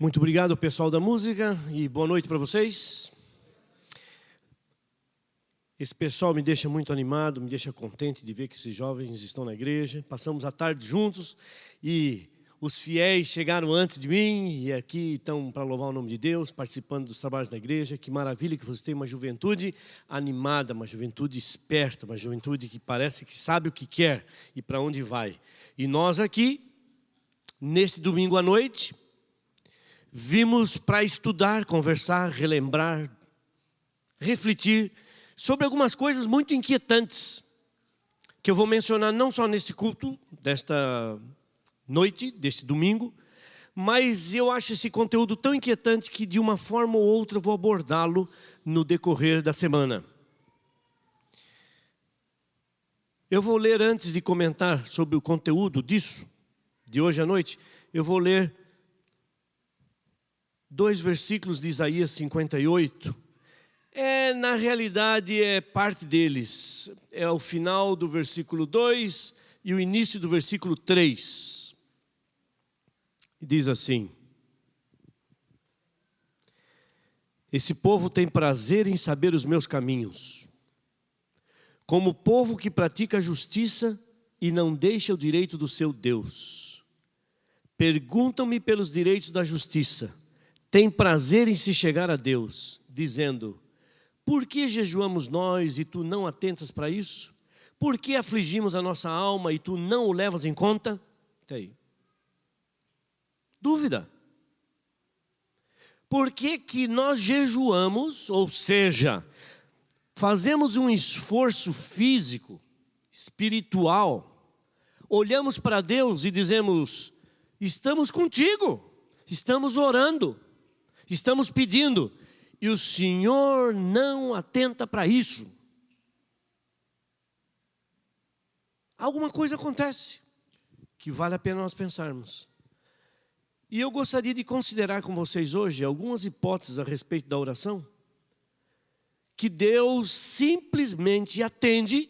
Muito obrigado, pessoal da música, e boa noite para vocês. Esse pessoal me deixa muito animado, me deixa contente de ver que esses jovens estão na igreja. Passamos a tarde juntos e os fiéis chegaram antes de mim e aqui estão para louvar o nome de Deus, participando dos trabalhos da igreja. Que maravilha que vocês têm uma juventude animada, uma juventude esperta, uma juventude que parece que sabe o que quer e para onde vai. E nós aqui, nesse domingo à noite, vimos para estudar, conversar, relembrar, refletir sobre algumas coisas muito inquietantes que eu vou mencionar não só nesse culto desta noite, deste domingo, mas eu acho esse conteúdo tão inquietante que de uma forma ou outra eu vou abordá-lo no decorrer da semana. Eu vou ler, antes de comentar sobre o conteúdo disso, de hoje à noite, eu vou ler 2 versículos de Isaías 58. Na realidade, é parte deles. É o final do versículo 2 e o início do versículo 3. Diz assim: esse povo tem prazer em saber os meus caminhos, como o povo que pratica a justiça e não deixa o direito do seu Deus. Perguntam-me pelos direitos da justiça, tem prazer em se chegar a Deus, dizendo: por que jejuamos nós e tu não atentas para isso? Por que afligimos a nossa alma e tu não o levas em conta? Está aí. Dúvida. Por que que nós jejuamos, ou seja, fazemos um esforço físico, espiritual, olhamos para Deus e dizemos: estamos contigo, estamos orando, estamos pedindo, e o Senhor não atenta para isso? Alguma coisa acontece que vale a pena nós pensarmos. E eu gostaria de considerar com vocês hoje algumas hipóteses a respeito da oração, que Deus simplesmente atende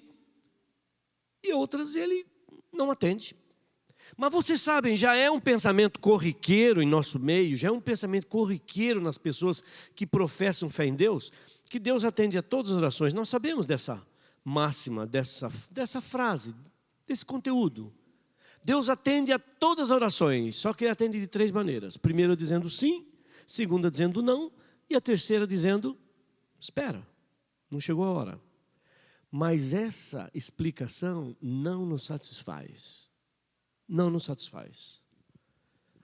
e outras Ele não atende. Mas vocês sabem, já é um pensamento corriqueiro em nosso meio, já é um pensamento corriqueiro nas pessoas que professam fé em Deus, que Deus atende a todas as orações. Nós sabemos dessa máxima, dessa frase, desse conteúdo. Deus atende a todas as orações, só que Ele atende de 3 maneiras. Primeiro dizendo sim, segunda dizendo não, e a terceira dizendo: espera, não chegou a hora. Mas essa explicação não nos satisfaz. Não nos satisfaz.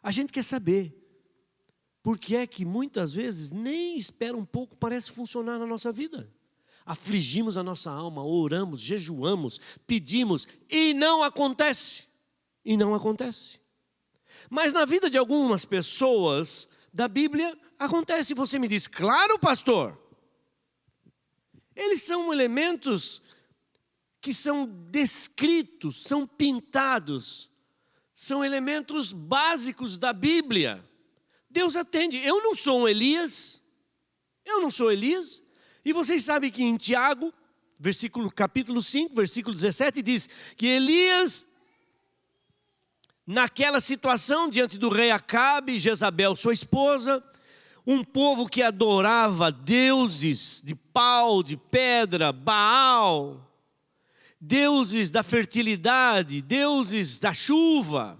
A gente quer saber por que é que muitas vezes nem espera um pouco, parece funcionar na nossa vida. Afligimos a nossa alma, oramos, jejuamos, pedimos e não acontece. E não acontece. Mas na vida de algumas pessoas da Bíblia acontece. Você me diz: claro, pastor. Eles são elementos que são descritos, são pintados, são elementos básicos da Bíblia. Deus atende. Eu não sou um Elias. Eu não sou Elias. E vocês sabem que em Tiago, capítulo 5, versículo 17, diz que Elias, naquela situação diante do rei Acabe e Jezabel, sua esposa, um povo que adorava deuses de pau, de pedra, Baal, deuses da fertilidade, deuses da chuva.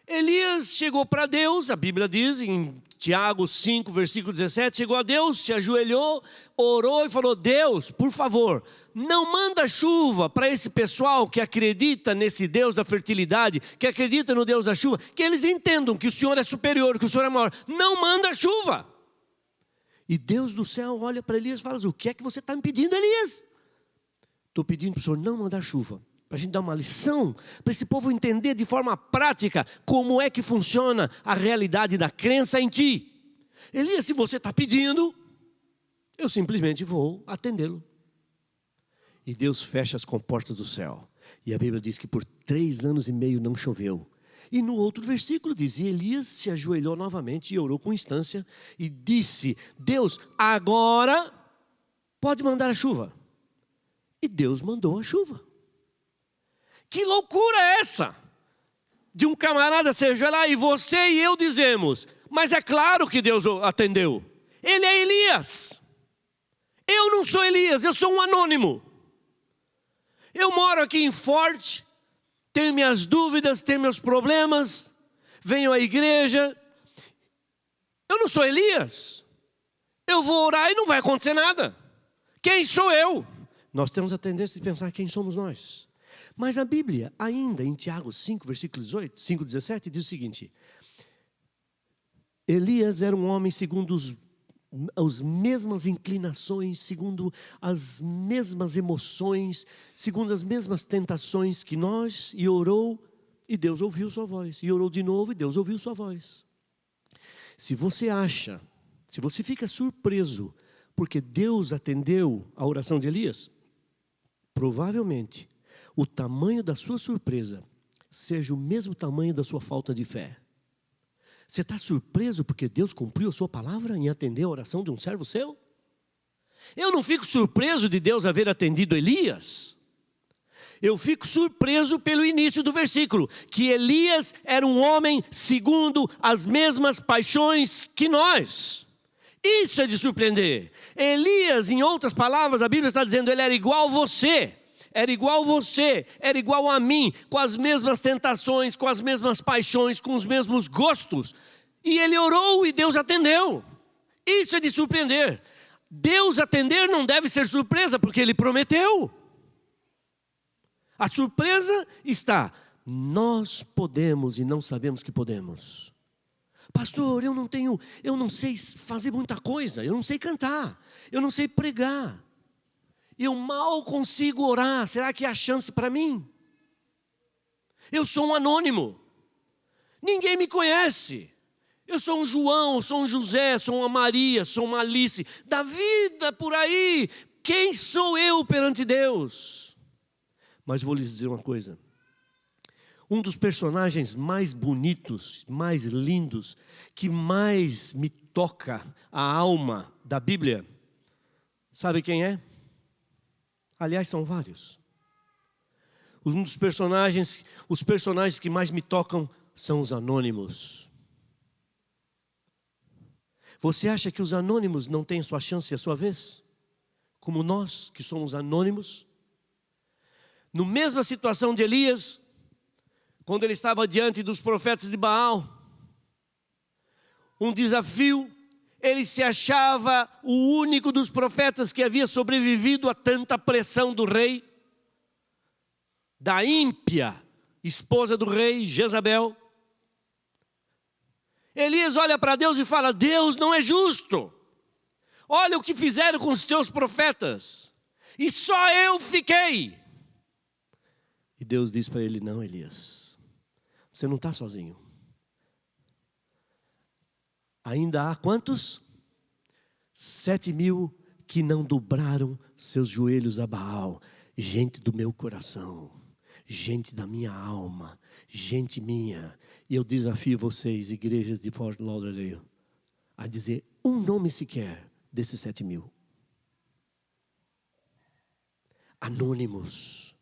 Elias chegou para Deus, a Bíblia diz em Tiago 5, versículo 17, chegou a Deus, se ajoelhou, orou e falou: Deus, por favor, não manda chuva para esse pessoal que acredita nesse Deus da fertilidade, que acredita no Deus da chuva, que eles entendam que o Senhor é superior, que o Senhor é maior. Não manda chuva. E Deus do céu olha para Elias e fala: o que é que você está me pedindo, Elias? Estou pedindo para o Senhor não mandar chuva, para a gente dar uma lição, para esse povo entender de forma prática como é que funciona a realidade da crença em ti. Elias, se você está pedindo, eu simplesmente vou atendê-lo. E Deus fecha as comportas do céu. E a Bíblia diz que por 3 anos e meio não choveu. E no outro versículo diz: e Elias se ajoelhou novamente e orou com instância e disse: Deus, agora pode mandar a chuva. E Deus mandou a chuva. Que loucura é essa? De um camarada se ajoelhar e você e eu dizemos: Mas é claro que Deus o atendeu. Ele é Elias. Eu não sou Elias, eu sou um anônimo. Eu moro aqui em Forte, tenho minhas dúvidas, tenho meus problemas, venho à igreja. Eu não sou Elias. Eu vou orar e não vai acontecer nada. Quem sou eu? Nós temos a tendência de pensar quem somos nós. Mas a Bíblia, ainda em Tiago 5, versículo 18, 5:17, diz o seguinte: Elias era um homem segundo as mesmas inclinações, segundo as mesmas emoções, segundo as mesmas tentações que nós, e orou, e Deus ouviu sua voz. E orou de novo, e Deus ouviu sua voz. Se você fica surpreso porque Deus atendeu a oração de Elias, provavelmente o tamanho da sua surpresa seja o mesmo tamanho da sua falta de fé. Você está surpreso porque Deus cumpriu a sua palavra em atender a oração de um servo seu? Eu não fico surpreso de Deus haver atendido Elias. Eu fico surpreso pelo início do versículo, que Elias era um homem segundo as mesmas paixões que nós. Isso é de surpreender. Elias, em outras palavras, a Bíblia está dizendo, ele era igual a você. Era igual a você, era igual a mim, com as mesmas tentações, com as mesmas paixões, com os mesmos gostos. E ele orou e Deus atendeu. Isso é de surpreender. Deus atender não deve ser surpresa, porque Ele prometeu. A surpresa está, nós podemos e não sabemos que podemos. Pastor, eu não sei fazer muita coisa, eu não sei cantar, eu não sei pregar. Eu mal consigo orar, será que há chance para mim? Eu sou um anônimo, ninguém me conhece. Eu sou um João, sou um José, sou uma Maria, sou uma Alice, da vida por aí. Quem sou eu perante Deus? Mas vou lhes dizer uma coisa. Um dos personagens mais bonitos, mais lindos, que mais me toca a alma da Bíblia, sabe quem é? Aliás, são vários. Um dos personagens, os personagens que mais me tocam são os anônimos. Você acha que os anônimos não têm sua chance e a sua vez? Como nós, que somos anônimos? Na mesma situação de Elias, quando ele estava diante dos profetas de Baal, um desafio. Ele se achava o único dos profetas que havia sobrevivido a tanta pressão do rei, da ímpia esposa do rei, Jezabel. Elias olha para Deus e fala, Deus não é justo. Olha o que fizeram com os teus profetas, e só eu fiquei. E Deus diz para ele, não, Elias, você não está sozinho. Ainda há quantos? 7.000 que não dobraram seus joelhos a Baal. Gente do meu coração, gente da minha alma, gente minha. E eu desafio vocês, igrejas de Fort Lauderdale, a dizer um nome sequer desses 7.000. Anônimos.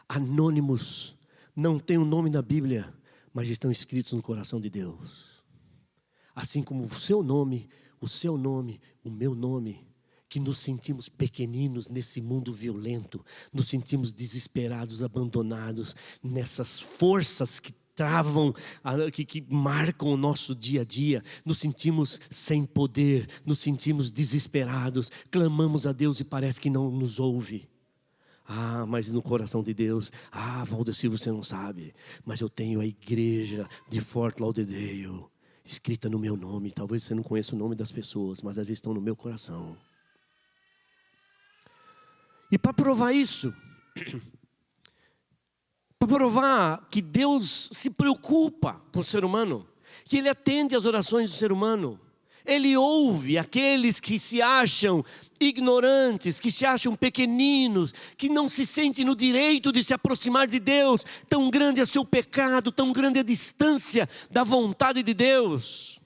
Anônimos. Não tem um nome na Bíblia, mas estão escritos no coração de Deus. Assim como o seu nome, o meu nome, que nos sentimos pequeninos nesse mundo violento, nos sentimos desesperados, abandonados, nessas forças que travam, que marcam o nosso dia a dia, nos sentimos sem poder, nos sentimos desesperados, clamamos a Deus e parece que não nos ouve. Mas no coração de Deus, Valdecir, você não sabe, mas eu tenho a igreja de Fort Lauderdale, escrita no meu nome. Talvez você não conheça o nome das pessoas, mas elas estão no meu coração. E para provar isso, para provar que Deus se preocupa com o ser humano, que Ele atende às orações do ser humano, Ele ouve aqueles que se acham ignorantes, que se acham pequeninos, que não se sentem no direito de se aproximar de Deus. Tão grande é seu pecado, tão grande é a distância da vontade de Deus.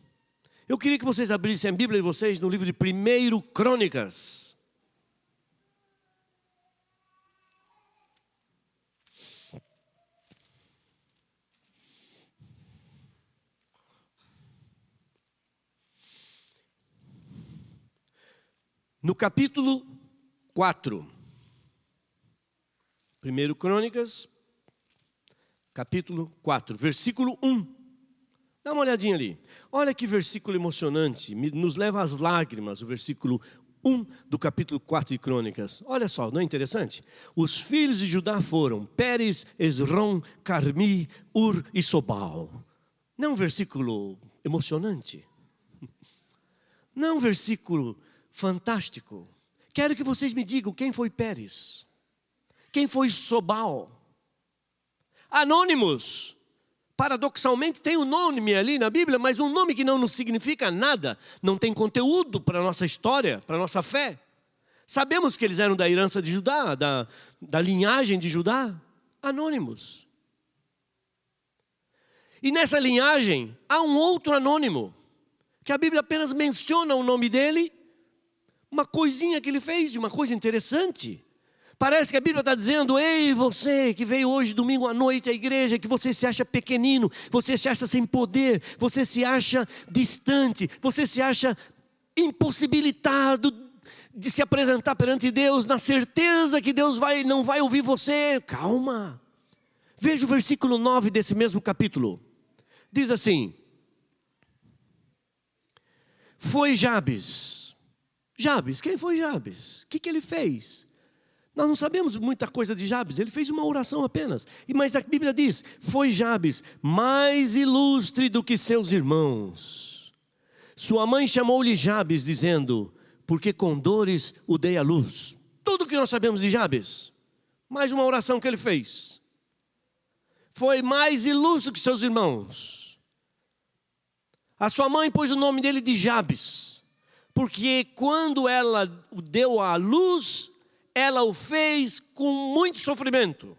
Eu queria que vocês abrissem a Bíblia de vocês no livro de 1 Crônicas. No capítulo 4, 1 Crônicas, capítulo 4, versículo 1. Dá uma olhadinha ali. Olha que versículo emocionante, nos leva às lágrimas, o versículo 1 do capítulo 4 de Crônicas. Olha só, não é interessante? Os filhos de Judá foram Pérez, Esrom, Carmi, Ur e Sobal. Não é um versículo emocionante? Não é um versículo fantástico? Quero que vocês me digam quem foi Pérez, quem foi Sobal. Anônimos. Paradoxalmente tem um nome ali na Bíblia, mas um nome que não nos significa nada, não tem conteúdo para a nossa história, para a nossa fé. Sabemos que eles eram da herança de Judá, da linhagem de Judá. Anônimos. E nessa linhagem há um outro anônimo, que a Bíblia apenas menciona o nome dele, uma coisinha que ele fez, uma coisa interessante. Parece que a Bíblia está dizendo: ei, você que veio hoje domingo à noite à igreja, que você se acha pequenino, você se acha sem poder, você se acha distante, você se acha impossibilitado de se apresentar perante Deus, na certeza que Deus não vai ouvir você. Calma. Veja o versículo 9 desse mesmo capítulo. Diz assim: foi Jabes. Jabes, quem foi Jabes? O que ele fez? Nós não sabemos muita coisa de Jabes, ele fez uma oração apenas. Mas a Bíblia diz: foi Jabes mais ilustre do que seus irmãos. Sua mãe chamou-lhe Jabes, dizendo: porque com dores o dei à luz. Tudo que nós sabemos de Jabes. Mais uma oração que ele fez. Foi mais ilustre que seus irmãos. A sua mãe pôs o nome dele de Jabes, porque quando ela o deu à luz, ela o fez com muito sofrimento.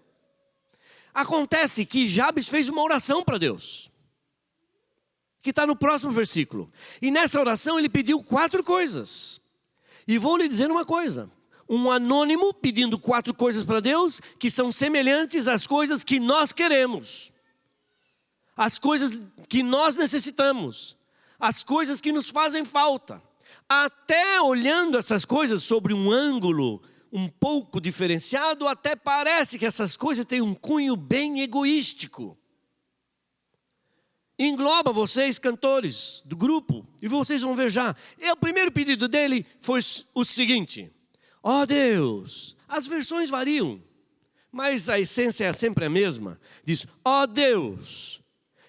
Acontece que Jabes fez uma oração para Deus, que está no próximo versículo. E nessa oração ele pediu 4 coisas. E vou lhe dizer uma coisa: um anônimo pedindo 4 coisas para Deus, que são semelhantes às coisas que nós queremos, as coisas que nós necessitamos, as coisas que nos fazem falta. Até olhando essas coisas sobre um ângulo um pouco diferenciado, até parece que essas coisas têm um cunho bem egoístico. Engloba vocês, cantores do grupo, e vocês vão ver já. E o primeiro pedido dele foi o seguinte: ó Deus, as versões variam, mas a essência é sempre a mesma. Diz: ó Deus,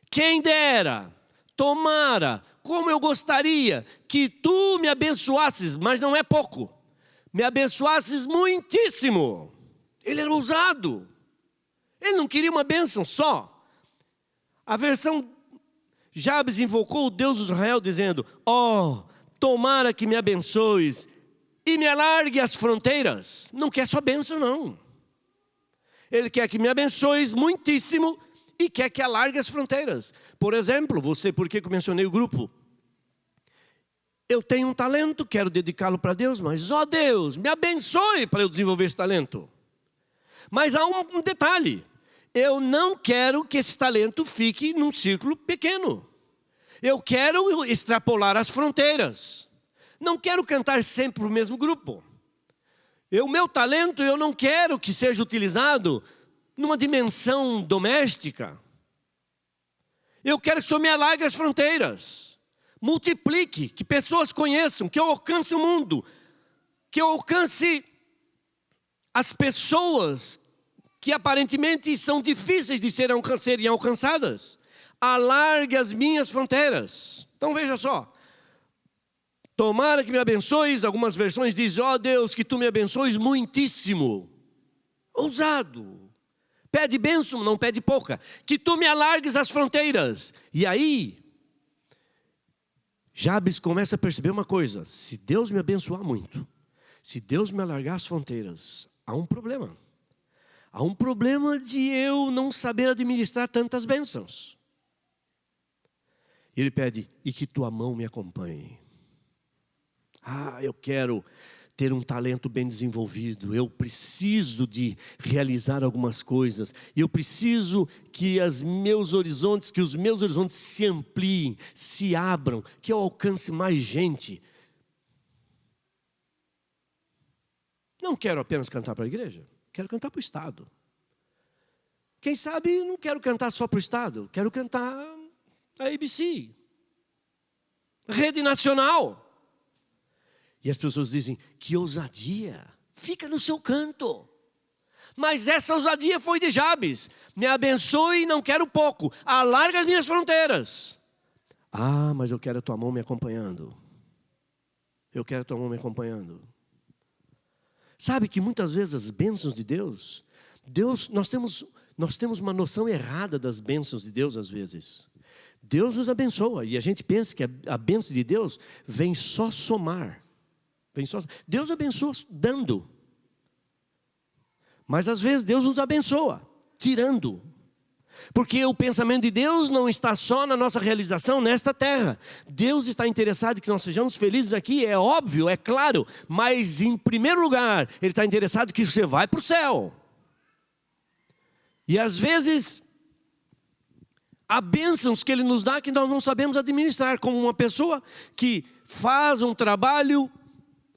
quem dera, tomara, como eu gostaria que tu me abençoasses, mas não é pouco, me abençoasses muitíssimo. Ele era ousado, ele não queria uma bênção só. A versão Jabes invocou o Deus de Israel, dizendo: ó, tomara que me abençoes e me alargue as fronteiras. Não quer só bênção, não. Ele quer que me abençoes muitíssimo e quer que alargue as fronteiras. Por exemplo, por que eu mencionei o grupo? Eu tenho um talento, quero dedicá-lo para Deus, mas ó Deus, me abençoe para eu desenvolver esse talento. Mas há um detalhe: eu não quero que esse talento fique num círculo pequeno. Eu quero extrapolar as fronteiras. Não quero cantar sempre para o mesmo grupo. O meu talento eu não quero que seja utilizado numa dimensão doméstica. Eu quero que o Senhor me alargue as fronteiras. Multiplique, que pessoas conheçam, que eu alcance o mundo, que eu alcance as pessoas que aparentemente são difíceis de serem alcançadas. Alargue as minhas fronteiras. Então veja só: tomara que me abençoes. Algumas versões dizem: ó Deus, que tu me abençoes muitíssimo. Ousado. Pede bênção, não pede pouca. Que tu me alargues as fronteiras. E aí Jabes começa a perceber uma coisa: se Deus me abençoar muito, se Deus me alargar as fronteiras, há um problema. Há um problema de eu não saber administrar tantas bênçãos. Ele pede: e que tua mão me acompanhe. Eu quero ter um talento bem desenvolvido. Eu preciso de realizar algumas coisas. Eu preciso que os meus horizontes se ampliem, se abram, que eu alcance mais gente. Não quero apenas cantar para a igreja, quero cantar para o Estado. Quem sabe não quero cantar só para o Estado, quero cantar a ABC, Rede Nacional. E as pessoas dizem, que ousadia, fica no seu canto. Mas essa ousadia foi de Jabes. Me abençoe e não quero pouco, alarga as minhas fronteiras. Ah, mas eu quero a tua mão me acompanhando. Eu quero a tua mão me acompanhando. Sabe que muitas vezes as bênçãos de Deus, nós temos uma noção errada das bênçãos de Deus às vezes. Deus nos abençoa e a gente pensa que a bênção de Deus vem só somar. Deus abençoa dando. Mas às vezes Deus nos abençoa tirando. Porque o pensamento de Deus não está só na nossa realização nesta terra. Deus está interessado em que nós sejamos felizes aqui, é óbvio, é claro. Mas em primeiro lugar, Ele está interessado que você vá para o céu. E às vezes, há bênçãos que Ele nos dá que nós não sabemos administrar. Como uma pessoa que faz um trabalho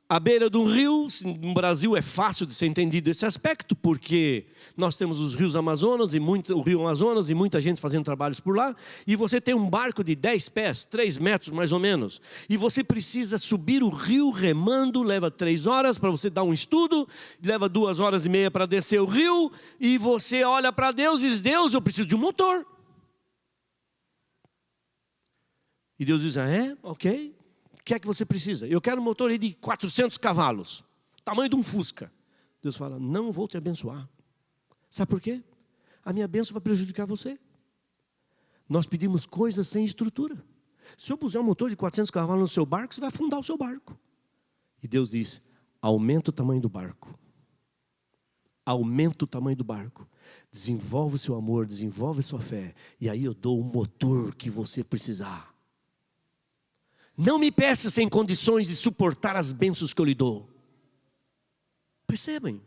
à beira de um rio. No Brasil é fácil de ser entendido esse aspecto, porque nós temos os rios Amazonas o rio Amazonas e muita gente fazendo trabalhos por lá. E você tem um barco de 10 pés, 3 metros mais ou menos. E você precisa subir o rio remando, leva 3 horas para você dar um estudo, leva 2 horas e meia para descer o rio. E você olha para Deus e diz, Deus, eu preciso de um motor. E Deus diz, ok. O que é que você precisa? Eu quero um motor aí de 400 cavalos, tamanho de um Fusca. Deus fala, não vou te abençoar. Sabe por quê? A minha bênção vai prejudicar você. Nós pedimos coisas sem estrutura. Se eu puser um motor de 400 cavalos no seu barco, você vai afundar o seu barco. E Deus diz, aumenta o tamanho do barco. Aumenta o tamanho do barco. Desenvolve o seu amor, desenvolve a sua fé. E aí eu dou o motor que você precisar. Não me peça sem condições de suportar as bênçãos que eu lhe dou. Percebem?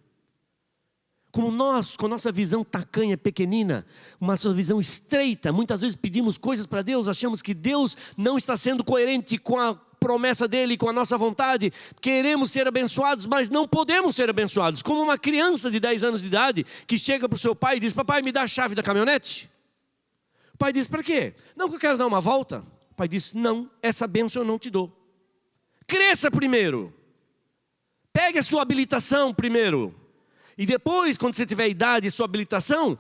Como nós, com a nossa visão tacanha, pequenina, uma nossa visão estreita, muitas vezes pedimos coisas para Deus, achamos que Deus não está sendo coerente com a promessa dEle, com a nossa vontade. Queremos ser abençoados, mas não podemos ser abençoados. Como uma criança de 10 anos de idade, que chega para o seu pai e diz, papai, me dá a chave da caminhonete. O pai diz, para quê? Não, que eu quero dar uma volta. O pai disse, não, essa bênção eu não te dou. Cresça primeiro. Pegue a sua habilitação primeiro. E depois, quando você tiver idade e sua habilitação,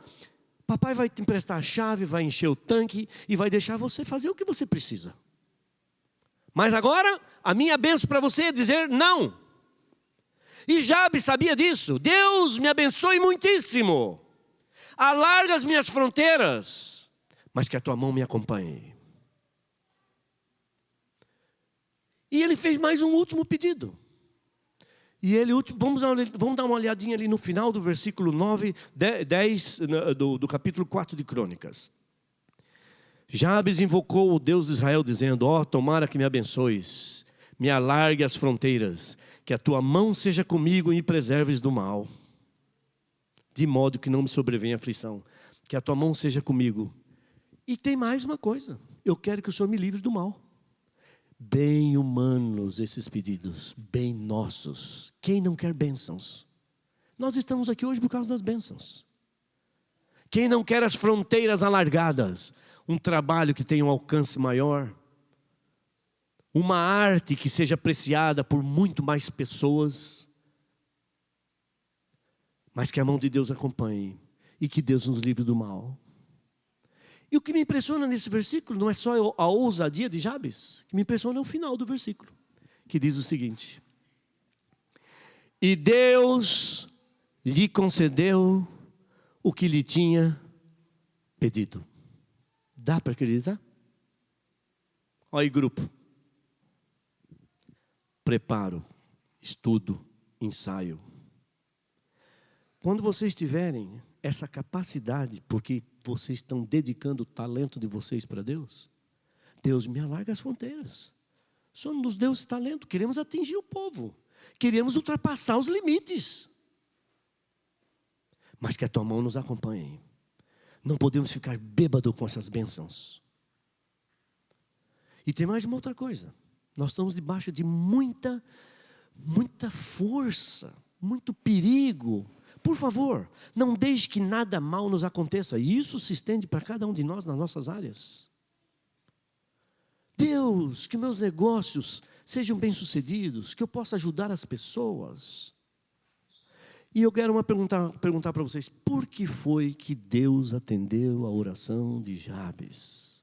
papai vai te emprestar a chave, vai encher o tanque e vai deixar você fazer o que você precisa. Mas agora, a minha bênção para você é dizer não. E Jabes sabia disso. Deus me abençoe muitíssimo. Alarga as minhas fronteiras, mas que a tua mão me acompanhe. E ele fez mais um último pedido. E ele, vamos dar uma olhadinha ali no final do versículo 9, 10 do capítulo 4 de Crônicas. Jabes invocou o Deus de Israel dizendo, tomara que me abençoes, me alargue as fronteiras, que a tua mão seja comigo e me preserves do mal, de modo que não me sobrevenha aflição, que a tua mão seja comigo. E tem mais uma coisa, eu quero que o Senhor me livre do mal. Bem humanos esses pedidos, bem nossos. Quem não quer bênçãos? Nós estamos aqui hoje por causa das bênçãos. Quem não quer as fronteiras alargadas? Um trabalho que tenha um alcance maior, uma arte que seja apreciada por muito mais pessoas, mas que a mão de Deus acompanhe e que Deus nos livre do mal. E o que me impressiona nesse versículo não é só a ousadia de Jabes, o que me impressiona é o final do versículo, que diz o seguinte: e Deus lhe concedeu o que lhe tinha pedido. Dá para acreditar? Olha aí, grupo. Preparo, estudo, ensaio. Quando vocês tiverem essa capacidade, porque vocês estão dedicando o talento de vocês para Deus, Deus me alarga as fronteiras. O Senhor nos deu esse talento, queremos atingir o povo, queremos ultrapassar os limites, mas que a tua mão nos acompanhe. Não podemos ficar bêbados com essas bênçãos. E tem mais uma outra coisa. Nós estamos debaixo de muita força muito perigo. Por favor, não deixe que nada mal nos aconteça. E isso se estende para cada um de nós nas nossas áreas. Deus, que meus negócios sejam bem-sucedidos, que eu possa ajudar as pessoas. E eu quero perguntar para vocês, por que foi que Deus atendeu a oração de Jabes?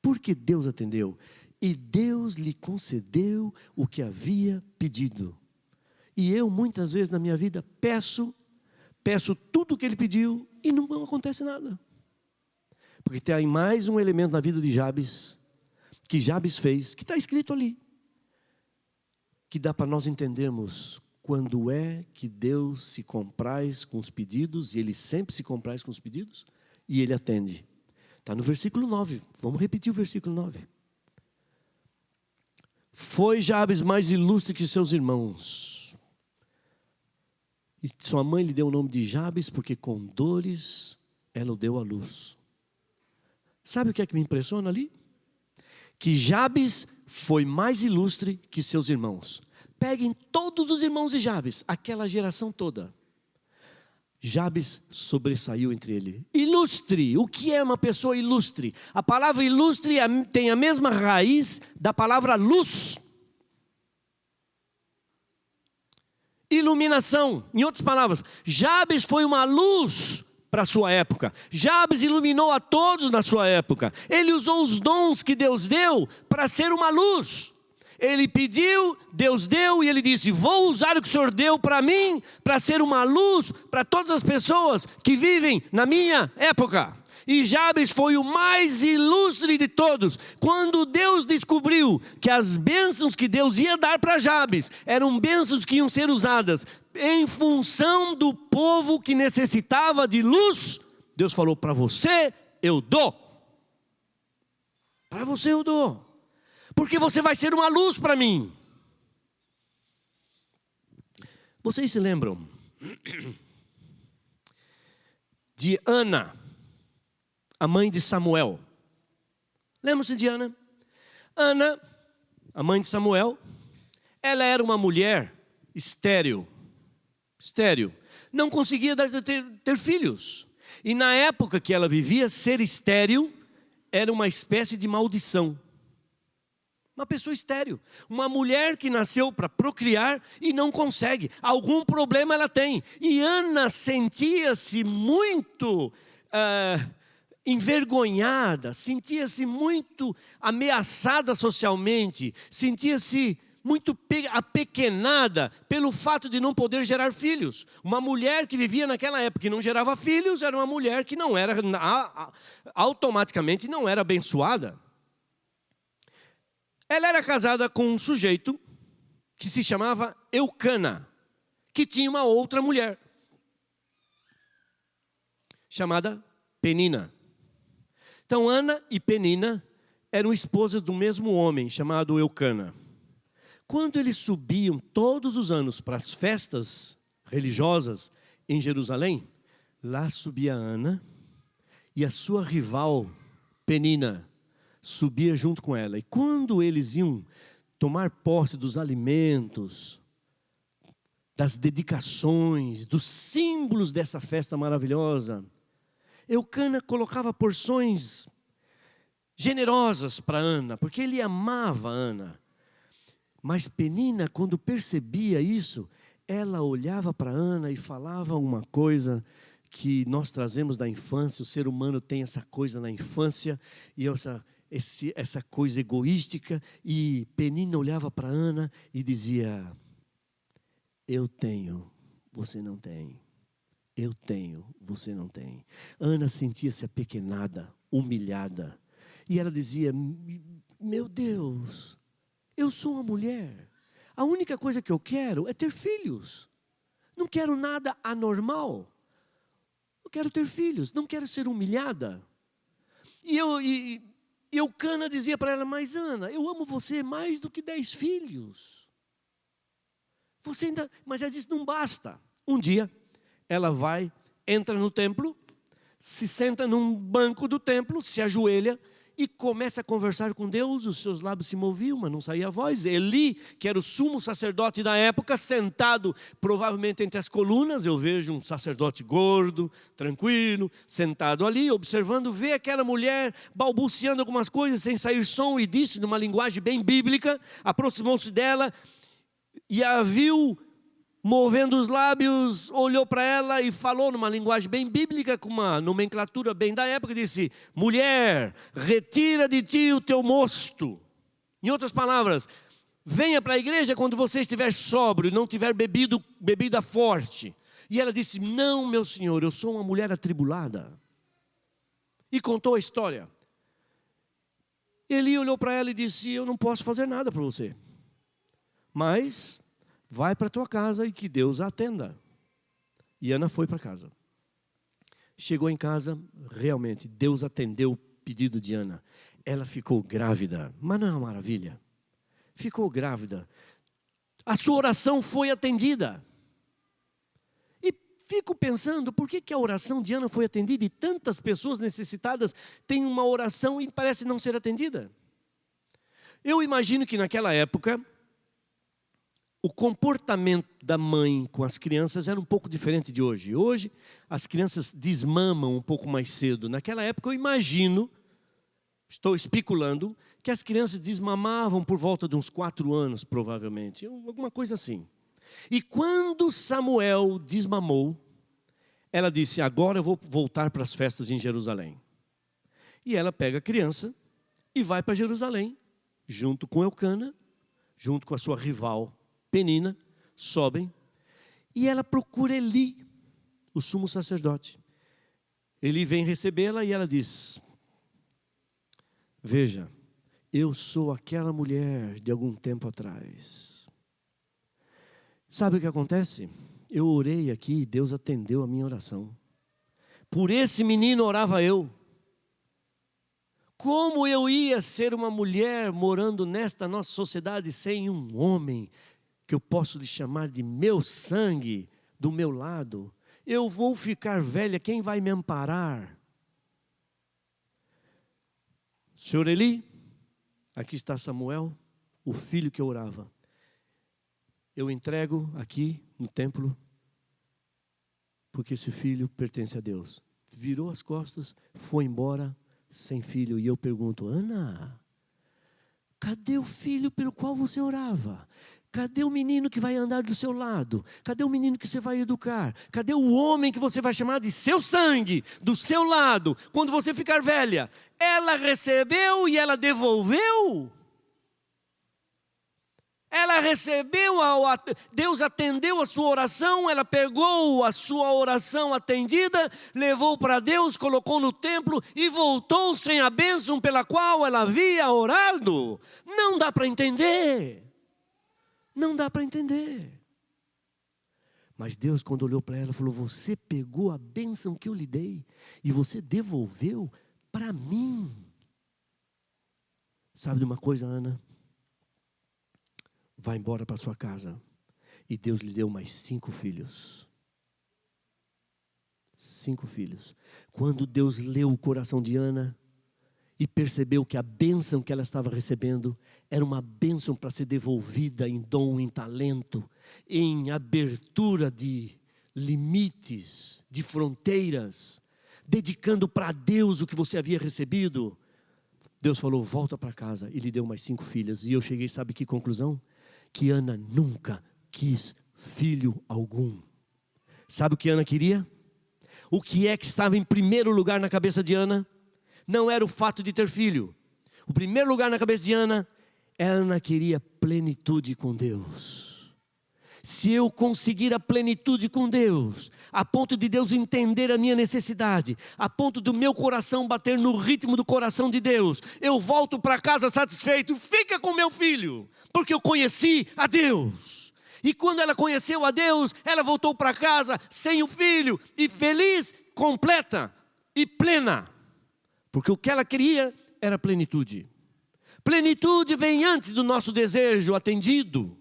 Por que Deus atendeu? E Deus lhe concedeu o que havia pedido. E eu muitas vezes na minha vida peço tudo o que ele pediu e não acontece nada. Porque tem mais um elemento na vida de Jabes, que Jabes fez, que está escrito ali, que dá para nós entendermos quando é que Deus se compraz com os pedidos, e Ele sempre se compraz com os pedidos, e Ele atende. Está no versículo 9, vamos repetir o versículo 9. Foi Jabes mais ilustre que seus irmãos, e sua mãe lhe deu o nome de Jabes, porque com dores ela o deu à luz. Sabe o que é que me impressiona ali? Que Jabes foi mais ilustre que seus irmãos. Peguem todos os irmãos de Jabes, aquela geração toda. Jabes sobressaiu entre ele. Ilustre, o que é uma pessoa ilustre? A palavra ilustre tem a mesma raiz da palavra luz. Iluminação, em outras palavras, Jabes foi uma luz para a sua época. Jabes iluminou a todos na sua época. Ele usou os dons que Deus deu para ser uma luz. Ele pediu, Deus deu, e ele disse, vou usar o que o Senhor deu para mim, para ser uma luz para todas as pessoas que vivem na minha época. E Jabes foi o mais ilustre de todos. Quando Deus descobriu que as bênçãos que Deus ia dar para Jabes eram bênçãos que iam ser usadas em função do povo que necessitava de luz, Deus falou, para você eu dou. Para você eu dou. Porque você vai ser uma luz para mim. Vocês se lembram de Ana, a mãe de Samuel? Lembram-se de Ana? Ana, a mãe de Samuel, ela era uma mulher estéril. Não conseguia ter filhos. E na época que ela vivia, ser estéril era uma espécie de maldição. Uma pessoa estéril, uma mulher que nasceu para procriar e não consegue, algum problema ela tem. E Ana sentia-se muito envergonhada, sentia-se muito ameaçada socialmente, sentia-se muito apequenada pelo fato de não poder gerar filhos. Uma mulher que vivia naquela época e não gerava filhos, era uma mulher que não era, automaticamente não era abençoada. Ela era casada com um sujeito que se chamava Eucana, que tinha uma outra mulher, chamada Penina. Então Ana e Penina eram esposas do mesmo homem, chamado Eucana. Quando eles subiam todos os anos para as festas religiosas em Jerusalém, lá subia Ana e a sua rival Penina subia junto com ela. E quando eles iam tomar posse dos alimentos, das dedicações, dos símbolos dessa festa maravilhosa, Eucana colocava porções generosas para Ana, porque ele amava Ana. Mas Penina, quando percebia isso, ela olhava para Ana e falava uma coisa que nós trazemos da infância. O ser humano tem essa coisa na infância, e essa coisa egoística, e Penina olhava para Ana e dizia, eu tenho, você não tem. Eu tenho, você não tem. Ana sentia-se apequenada, humilhada, e ela dizia, meu Deus, eu sou uma mulher, a única coisa que eu quero é ter filhos, não quero nada anormal, eu quero ter filhos, não quero ser humilhada. E Eucana dizia para ela, mas Ana, eu amo você mais do que 10 filhos. Mas ela disse, não basta. Um dia, ela entra no templo, se senta num banco do templo, se ajoelha e começa a conversar com Deus. Os seus lábios se moviam, mas não saía a voz. Eli, que era o sumo sacerdote da época, sentado provavelmente entre as colunas, eu vejo um sacerdote gordo, tranquilo, sentado ali, observando, vê aquela mulher balbuciando algumas coisas sem sair som, e disse numa linguagem bem bíblica, aproximou-se dela e a viu movendo os lábios, olhou para ela e falou numa linguagem bem bíblica, com uma nomenclatura bem da época, disse: mulher, retira de ti o teu mosto. Em outras palavras, venha para a igreja quando você estiver sóbrio, não tiver bebido bebida forte. E ela disse: não, meu senhor, eu sou uma mulher atribulada. E contou a história. Eli olhou para ela e disse: eu não posso fazer nada para você, mas vai para a tua casa e que Deus a atenda. E Ana foi para casa. Chegou em casa, realmente, Deus atendeu o pedido de Ana. Ela ficou grávida, mas não é uma maravilha? Ficou grávida. A sua oração foi atendida. E fico pensando, por que a oração de Ana foi atendida e tantas pessoas necessitadas têm uma oração e parece não ser atendida? Eu imagino que naquela época, o comportamento da mãe com as crianças era um pouco diferente de hoje. Hoje, as crianças desmamam um pouco mais cedo. Naquela época, eu imagino, estou especulando, que as crianças desmamavam por volta de uns 4 anos, provavelmente. Alguma coisa assim. E quando Samuel desmamou, ela disse: agora eu vou voltar para as festas em Jerusalém. E ela pega a criança e vai para Jerusalém, junto com Eucana, junto com a sua rival Penina, sobem, e ela procura Eli, o sumo sacerdote. Eli vem recebê-la e ela diz: veja, eu sou aquela mulher de algum tempo atrás. Sabe o que acontece? Eu orei aqui e Deus atendeu a minha oração. Por esse menino orava eu. Como eu ia ser uma mulher morando nesta nossa sociedade sem um homem que eu posso lhe chamar de meu sangue, do meu lado? Eu vou ficar velha, quem vai me amparar? Senhor Eli, aqui está Samuel, o filho que eu orava. Eu entrego aqui no templo, porque esse filho pertence a Deus. Virou as costas, foi embora sem filho. E eu pergunto: Ana, cadê o filho pelo qual você orava? Cadê o menino que vai andar do seu lado? Cadê o menino que você vai educar? Cadê o homem que você vai chamar de seu sangue, do seu lado, quando você ficar velha? Ela recebeu e ela devolveu. Ela recebeu, Deus atendeu a sua oração, ela pegou a sua oração atendida, levou para Deus, colocou no templo e voltou sem a bênção pela qual ela havia orado. Não dá para entender. Não dá para entender. Mas Deus, quando olhou para ela, falou: você pegou a bênção que eu lhe dei e você devolveu para mim. Sabe de uma coisa, Ana? Vai embora para sua casa. E Deus lhe deu mais 5 filhos. 5 filhos. Quando Deus leu o coração de Ana e percebeu que a bênção que ela estava recebendo era uma bênção para ser devolvida em dom, em talento, em abertura de limites, de fronteiras, dedicando para Deus o que você havia recebido, Deus falou: volta para casa, e lhe deu mais 5 filhas. E eu cheguei, sabe que conclusão? Que Ana nunca quis filho algum. Sabe o que Ana queria? O que é que estava em primeiro lugar na cabeça de Ana? Não era o fato de ter filho. O primeiro lugar na cabeça de Ana, Ana queria plenitude com Deus. Se eu conseguir a plenitude com Deus, a ponto de Deus entender a minha necessidade, a ponto do meu coração bater no ritmo do coração de Deus, eu volto para casa satisfeito. Fica com meu filho, porque eu conheci a Deus. E quando ela conheceu a Deus, ela voltou para casa sem o filho, e feliz, completa e plena. Porque o que ela queria era plenitude. Plenitude vem antes do nosso desejo atendido.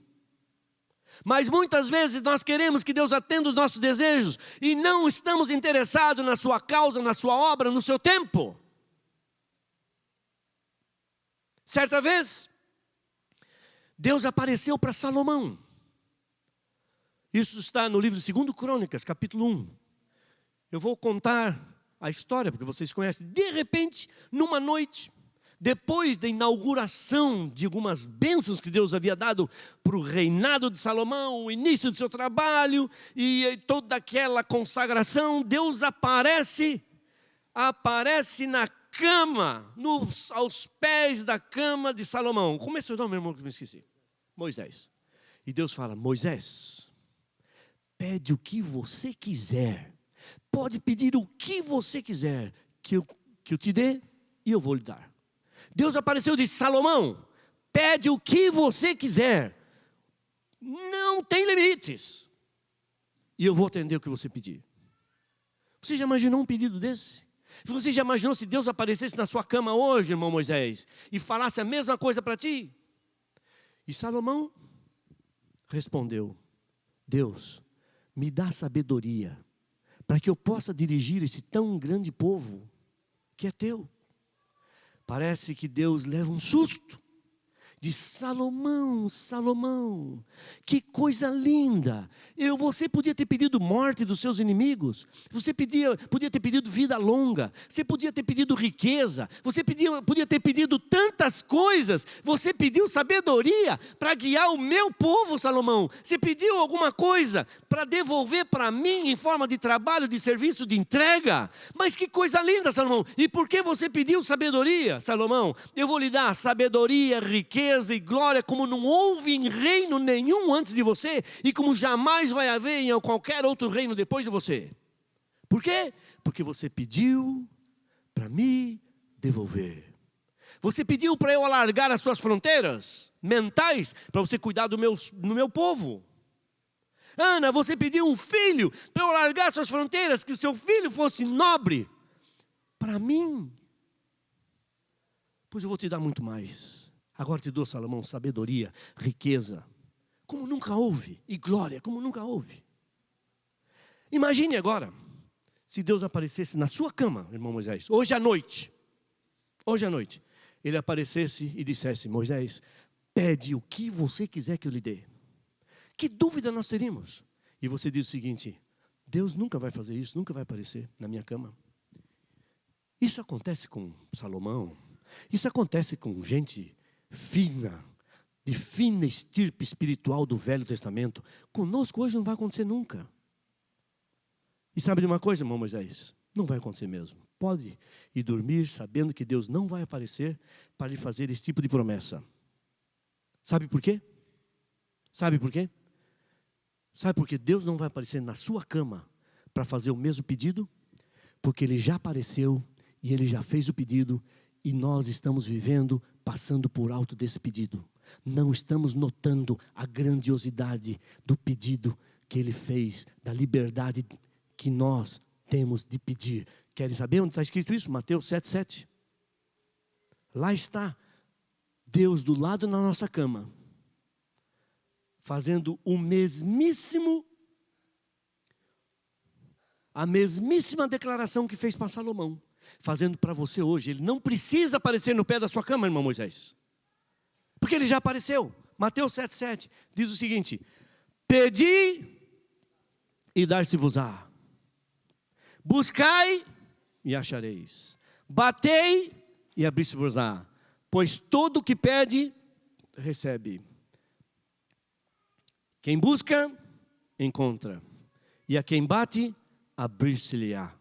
Mas muitas vezes nós queremos que Deus atenda os nossos desejos e não estamos interessados na sua causa, na sua obra, no seu tempo. Certa vez, Deus apareceu para Salomão. Isso está no livro de 2 Crônicas, capítulo 1. Eu vou contar a história, porque vocês conhecem. De repente, numa noite, depois da inauguração de algumas bênçãos que Deus havia dado para o reinado de Salomão, o início do seu trabalho e toda aquela consagração, Deus aparece na cama, aos pés da cama de Salomão. Como é seu nome, meu irmão, que eu me esqueci? Moisés. E Deus fala: Moisés, pede o que você quiser. Pode pedir o que você quiser, que eu te dê e eu vou lhe dar. Deus apareceu e disse: Salomão, pede o que você quiser. Não tem limites. E eu vou atender o que você pedir. Você já imaginou um pedido desse? Você já imaginou se Deus aparecesse na sua cama hoje, irmão Moisés, e falasse a mesma coisa para ti? E Salomão respondeu: Deus, me dá sabedoria, para que eu possa dirigir esse tão grande povo que é teu. Parece que Deus leva um susto. Diz: Salomão, Salomão, que coisa linda. Você podia ter pedido morte dos seus inimigos. Você podia ter pedido vida longa. Você podia ter pedido riqueza. Você podia ter pedido tantas coisas. Você pediu sabedoria para guiar o meu povo, Salomão. Você pediu alguma coisa para devolver para mim em forma de trabalho, de serviço, de entrega. Mas que coisa linda, Salomão. E por que você pediu sabedoria, Salomão? Eu vou lhe dar sabedoria, riqueza e glória como não houve em reino nenhum antes de você e como jamais vai haver em qualquer outro reino depois de você. Por quê? Porque você pediu para me devolver. Você pediu para eu alargar as suas fronteiras mentais para você cuidar do meu povo. Ana, você pediu um filho para eu alargar suas fronteiras, que o seu filho fosse nobre para mim. Pois eu vou te dar muito mais. Agora te dou, Salomão, sabedoria, riqueza, como nunca houve, e glória, como nunca houve. Imagine agora, se Deus aparecesse na sua cama, irmão Moisés, hoje à noite, Ele aparecesse e dissesse: Moisés, pede o que você quiser que eu lhe dê. Que dúvida nós teríamos? E você diz o seguinte: Deus nunca vai fazer isso, nunca vai aparecer na minha cama. Isso acontece com Salomão, isso acontece com gente fina, de fina estirpe espiritual do Velho Testamento. Conosco hoje não vai acontecer nunca. E sabe de uma coisa, irmão Moisés? Não vai acontecer mesmo. Pode ir dormir sabendo que Deus não vai aparecer para lhe fazer esse tipo de promessa. Sabe por quê? Sabe por quê? Sabe por que Deus não vai aparecer na sua cama para fazer o mesmo pedido? Porque Ele já apareceu e Ele já fez o pedido. E nós estamos vivendo, passando por alto desse pedido. Não estamos notando a grandiosidade do pedido que Ele fez, da liberdade que nós temos de pedir. Querem saber onde está escrito isso? Mateus 7,7. Lá está Deus do lado na nossa cama, fazendo a mesmíssima declaração que fez para Salomão. Fazendo para você hoje. Ele não precisa aparecer no pé da sua cama, irmão Moisés, porque Ele já apareceu. Mateus 7,7 diz o seguinte: pedi e dar-se-vos-á, buscai e achareis, batei e abrir-se-vos-á, pois todo o que pede, recebe. Quem busca, encontra, e a quem bate, abrir-se-lhe-á.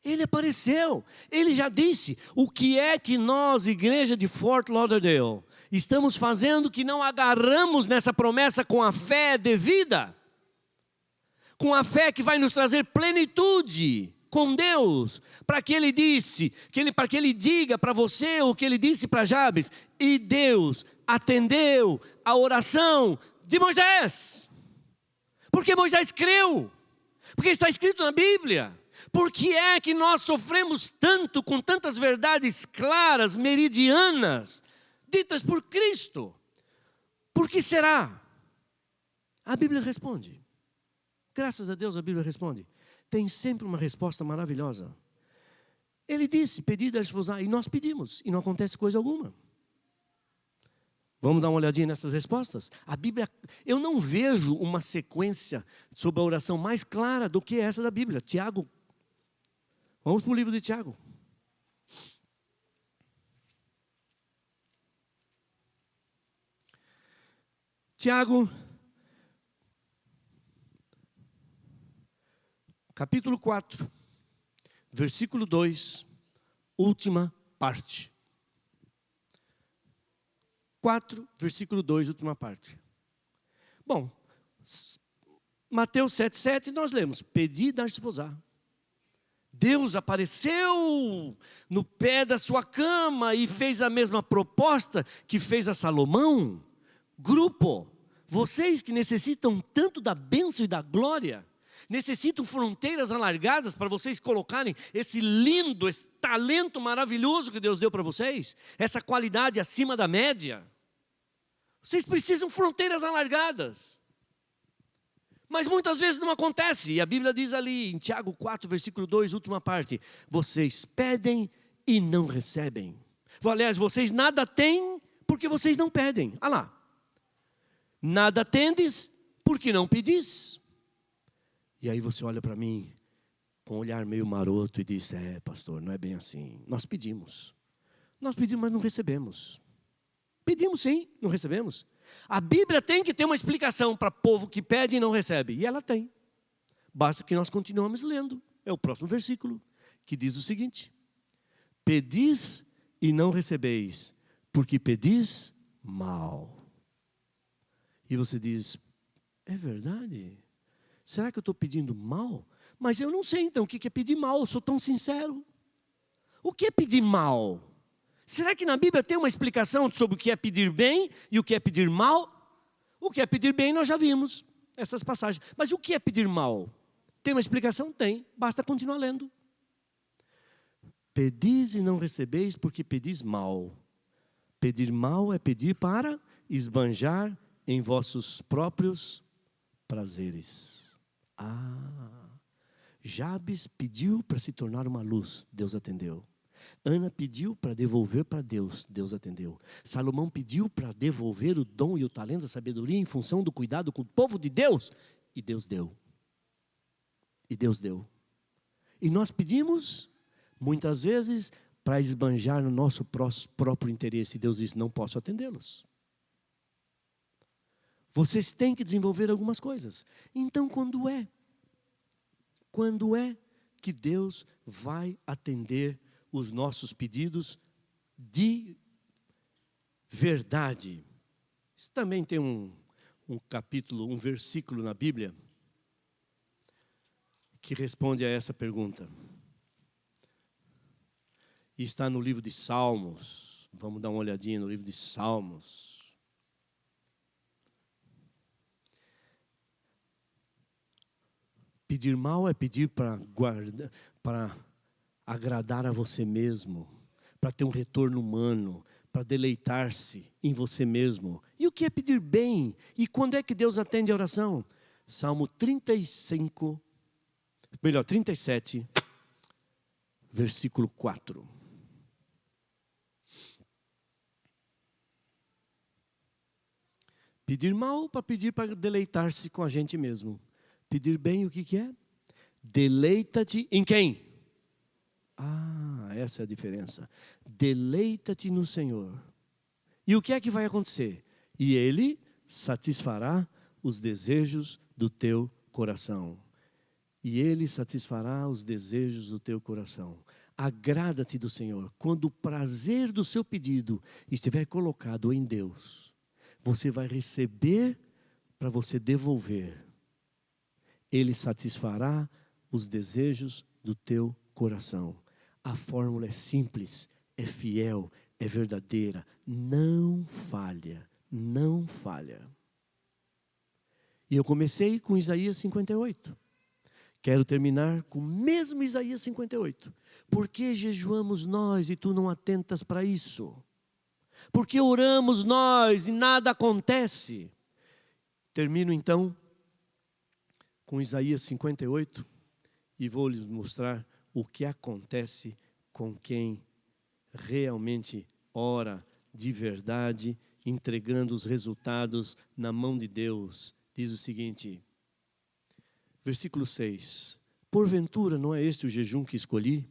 Ele apareceu, Ele já disse. O que é que nós, igreja de Fort Lauderdale, estamos fazendo que não agarramos nessa promessa com a fé devida? Com a fé que vai nos trazer plenitude com Deus, para que Ele diga para você o que Ele disse para Jabes. E Deus atendeu a oração de Moisés, porque Moisés creu, porque está escrito na Bíblia. Por que é que nós sofremos tanto com tantas verdades claras, meridianas, ditas por Cristo? Por que será? A Bíblia responde. Graças a Deus a Bíblia responde. Tem sempre uma resposta maravilhosa. Ele disse, pedi, dar-se-vos-á, e nós pedimos, e não acontece coisa alguma. Vamos dar uma olhadinha nessas respostas? A Bíblia, eu não vejo uma sequência sobre a oração mais clara do que essa da Bíblia. Tiago, vamos para o livro de Tiago. Tiago, capítulo 4, versículo 2, última parte. 4, versículo 2, última parte. Bom, Mateus 7,7 nós lemos, pedi, dar-se-vos-á. Deus apareceu no pé da sua cama e fez a mesma proposta que fez a Salomão. Grupo, vocês que necessitam tanto da bênção e da glória, necessitam fronteiras alargadas para vocês colocarem esse lindo, esse talento maravilhoso que Deus deu para vocês, essa qualidade acima da média. Vocês precisam fronteiras alargadas. Mas muitas vezes não acontece. E a Bíblia diz ali em Tiago 4, versículo 2, última parte. Vocês pedem e não recebem. Aliás, vocês nada têm porque vocês não pedem. Olha lá. Nada tendes porque não pedis. E aí você olha para mim com um olhar meio maroto e diz, pastor, não é bem assim. Nós pedimos, mas não recebemos. Pedimos sim, não recebemos. A Bíblia tem que ter uma explicação para povo que pede e não recebe. E ela tem. Basta que nós continuemos lendo. É o próximo versículo, que diz o seguinte. Pedis e não recebeis, porque pedis mal. E você diz, é verdade? Será que eu estou pedindo mal? Mas eu não sei então o que é pedir mal, eu sou tão sincero. O que é pedir mal? Será que na Bíblia tem uma explicação sobre o que é pedir bem e o que é pedir mal? O que é pedir bem nós já vimos, essas passagens. Mas o que é pedir mal? Tem uma explicação? Tem, basta continuar lendo. Pedis e não recebeis porque pedis mal. Pedir mal é pedir para esbanjar em vossos próprios prazeres. Jabes pediu para se tornar uma luz, Deus atendeu. Ana pediu para devolver para Deus, Deus atendeu. Salomão pediu para devolver o dom e o talento, a sabedoria em função do cuidado com o povo de Deus. E Deus deu. E Deus deu. E nós pedimos, muitas vezes, para esbanjar no nosso próprio interesse. E Deus diz, não posso atendê-los. Vocês têm que desenvolver algumas coisas. Então, quando é que Deus vai atender os nossos pedidos de verdade? Isso também tem um capítulo, um versículo na Bíblia que responde a essa pergunta. E está no livro de Salmos. Vamos dar uma olhadinha no livro de Salmos. Pedir mal é pedir para agradar a você mesmo, para ter um retorno humano, para deleitar-se em você mesmo. E o que é pedir bem? E quando é que Deus atende a oração? Salmo 37, versículo 4. Pedir mal para pedir para deleitar-se com a gente mesmo. Pedir bem o que é? Deleita-te em quem? Essa é a diferença. Deleita-te no Senhor. E o que é que vai acontecer? E Ele satisfará os desejos do teu coração. E Ele satisfará os desejos do teu coração. Agrada-te do Senhor. Quando o prazer do seu pedido estiver colocado em Deus, você vai receber para você devolver. Ele satisfará os desejos do teu coração. A fórmula é simples, é fiel, é verdadeira, não falha, não falha. E eu comecei com Isaías 58. Quero terminar com o mesmo Isaías 58. Por que jejuamos nós e tu não atentas para isso? Por que oramos nós e nada acontece? Termino então com Isaías 58 e vou lhes mostrar o que acontece com quem realmente ora de verdade, entregando os resultados na mão de Deus. Diz o seguinte, versículo 6. Porventura não é este o jejum que escolhi?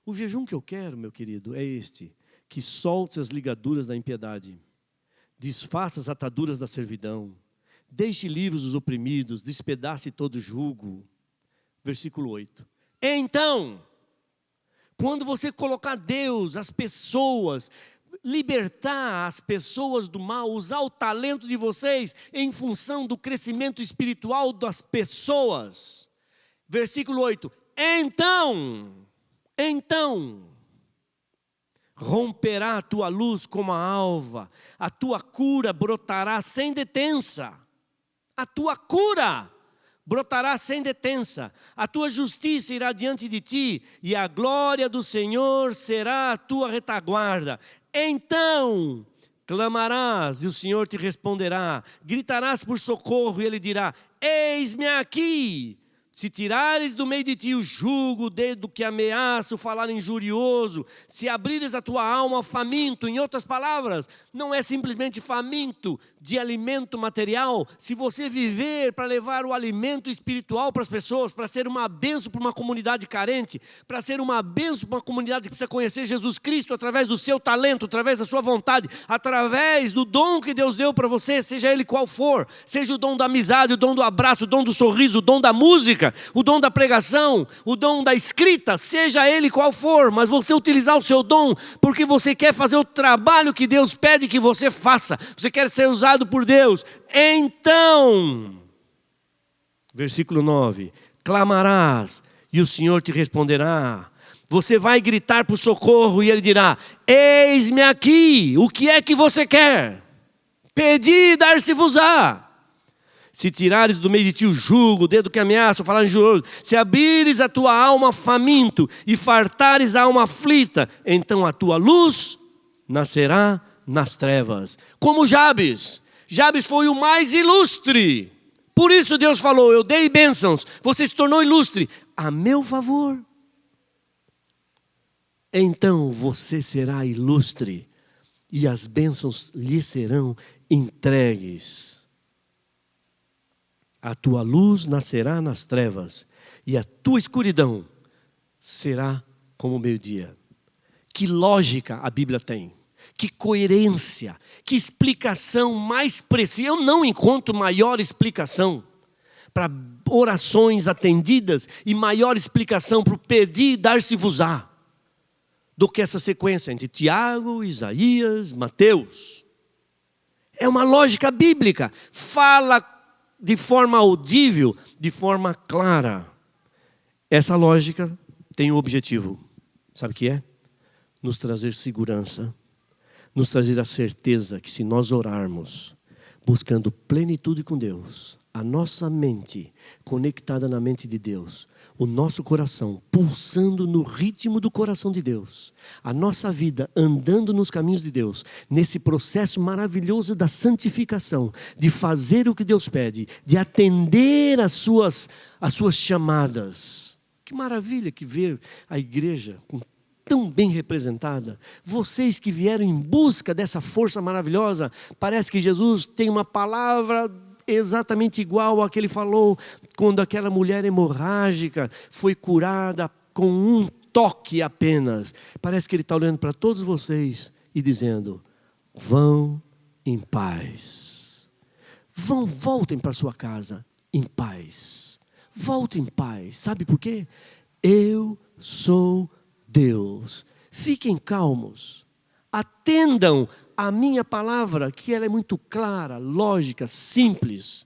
O jejum que eu quero, meu querido, é este, que solte as ligaduras da impiedade, desfaça as ataduras da servidão, deixe livres os oprimidos, despedace todo jugo. Versículo 8. Então, quando você colocar Deus, as pessoas, libertar as pessoas do mal, usar o talento de vocês em função do crescimento espiritual das pessoas. Versículo 8. Então, romperá a tua luz como a alva, a tua cura brotará sem detença. A tua cura brotará sem detença, a tua justiça irá diante de ti, e a glória do Senhor será a tua retaguarda. Então clamarás e o Senhor te responderá, gritarás por socorro e Ele dirá, eis-me aqui. Se tirares do meio de ti o jugo, o dedo que ameaça, o falar injurioso, se abrires a tua alma faminto, em outras palavras, não é simplesmente faminto de alimento material, se você viver para levar o alimento espiritual para as pessoas, para ser uma bênção para uma comunidade carente, para ser uma bênção para uma comunidade que precisa conhecer Jesus Cristo através do seu talento, através da sua vontade, através do dom que Deus deu para você, seja ele qual for, seja o dom da amizade, o dom do abraço, o dom do sorriso, o dom da música, o dom da pregação, o dom da escrita, seja ele qual for, mas você utilizar o seu dom, porque você quer fazer o trabalho que Deus pede que você faça, você quer ser usado por Deus, então, versículo 9, clamarás e o Senhor te responderá, você vai gritar por socorro e Ele dirá, eis-me aqui, o que é que você quer? Pedi e dar-se-vos-á. Se tirares do meio de ti o jugo, o dedo que ameaça, o falar injurioso, se abrires a tua alma faminto e fartares a alma aflita, então a tua luz nascerá nas trevas. Como Jabes foi o mais ilustre. Por isso Deus falou, eu dei bênçãos, você se tornou ilustre, a meu favor. Então você será ilustre e as bênçãos lhe serão entregues. A tua luz nascerá nas trevas e a tua escuridão será como o meio-dia. Que lógica a Bíblia tem, que coerência, que explicação mais precisa. Eu não encontro maior explicação para orações atendidas e maior explicação para o pedir e dar-se-vos-á do que essa sequência entre Tiago, Isaías, Mateus. É uma lógica bíblica, fala de forma audível, de forma clara. Essa lógica tem um objetivo, sabe o que é? Nos trazer segurança, nos trazer a certeza que se nós orarmos, buscando plenitude com Deus, a nossa mente conectada na mente de Deus, o nosso coração pulsando no ritmo do coração de Deus, a nossa vida andando nos caminhos de Deus, nesse processo maravilhoso da santificação, de fazer o que Deus pede, de atender as suas chamadas. Que maravilha que ver a igreja tão bem representada. Vocês que vieram em busca dessa força maravilhosa, parece que Jesus tem uma palavra exatamente igual a que ele falou quando aquela mulher hemorrágica foi curada com um toque apenas. Parece que ele está olhando para todos vocês e dizendo, vão em paz. Voltem para sua casa em paz. Voltem em paz. Sabe por quê? Eu sou Deus. Fiquem calmos. Atendam a minha palavra, que ela é muito clara, lógica, simples.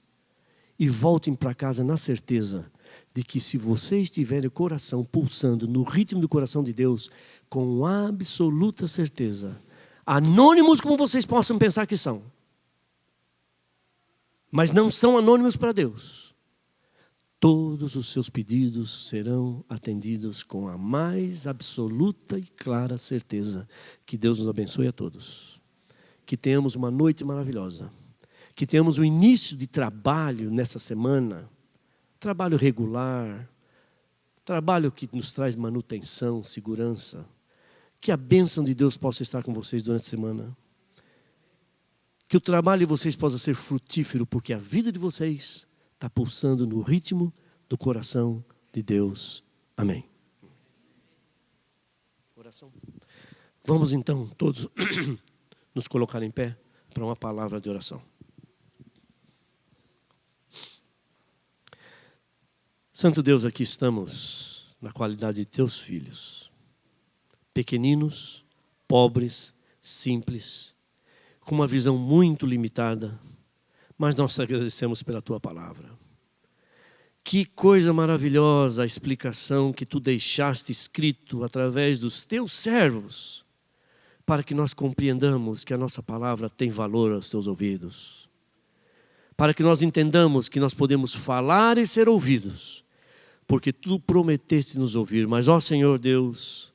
E voltem para casa na certeza de que se vocês tiverem o coração pulsando no ritmo do coração de Deus, com absoluta certeza, anônimos como vocês possam pensar que são, mas não são anônimos para Deus, todos os seus pedidos serão atendidos com a mais absoluta e clara certeza. Que Deus nos abençoe a todos. Que tenhamos uma noite maravilhosa. Que tenhamos um início de trabalho nessa semana. Trabalho regular. trabalho que nos traz manutenção, segurança. Que a bênção de Deus possa estar com vocês durante a semana. Que o trabalho de vocês possa ser frutífero, porque a vida de vocês está pulsando no ritmo do coração de Deus. Amém. Oração. Vamos então todos nos colocar em pé para uma palavra de oração. Santo Deus, aqui estamos na qualidade de teus filhos. Pequeninos, pobres, simples, com uma visão muito limitada, mas nós agradecemos pela tua palavra. Que coisa maravilhosa a explicação que tu deixaste escrito através dos teus servos, para que nós compreendamos que a nossa palavra tem valor aos teus ouvidos. Para que nós entendamos que nós podemos falar e ser ouvidos, porque tu prometeste nos ouvir. Mas, ó Senhor Deus,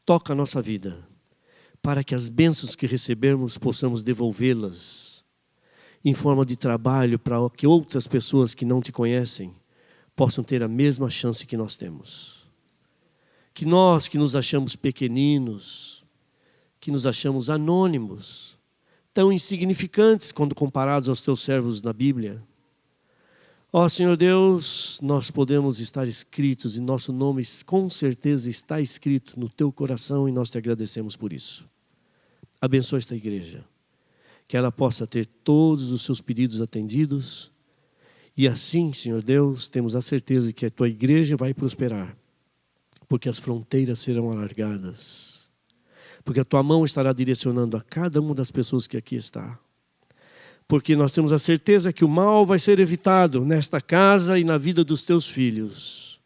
toca a nossa vida, para que as bênçãos que recebermos possamos devolvê-las em forma de trabalho, para que outras pessoas que não te conhecem possam ter a mesma chance que nós temos. Que nós que nos achamos pequeninos, que nos achamos anônimos, tão insignificantes quando comparados aos teus servos na Bíblia, ó Senhor Deus, nós podemos estar escritos e nosso nome com certeza está escrito no teu coração e nós te agradecemos por isso. Abençoa esta igreja, que ela possa ter todos os seus pedidos atendidos e assim, Senhor Deus, temos a certeza de que a tua igreja vai prosperar, porque as fronteiras serão alargadas, porque a tua mão estará direcionando a cada uma das pessoas que aqui está. Porque nós temos a certeza que o mal vai ser evitado nesta casa e na vida dos teus filhos.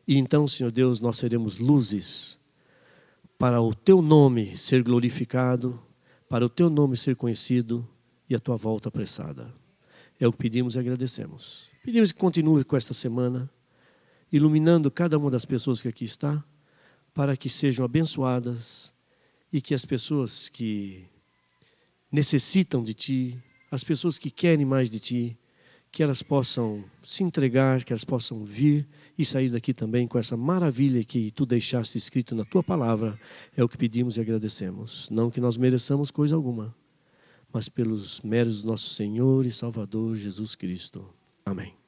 E então, Senhor Deus, nós seremos luzes para o teu nome ser glorificado, para o teu nome ser conhecido e a tua volta apressada. É o que pedimos e agradecemos. Pedimos que continue com esta semana, iluminando cada uma das pessoas que aqui está, para que sejam abençoadas e que as pessoas que necessitam de ti, as pessoas que querem mais de ti, que elas possam se entregar, que elas possam vir e sair daqui também com essa maravilha que tu deixaste escrito na tua palavra. É o que pedimos e agradecemos. Não que nós mereçamos coisa alguma, mas pelos méritos do nosso Senhor e Salvador Jesus Cristo. Amém.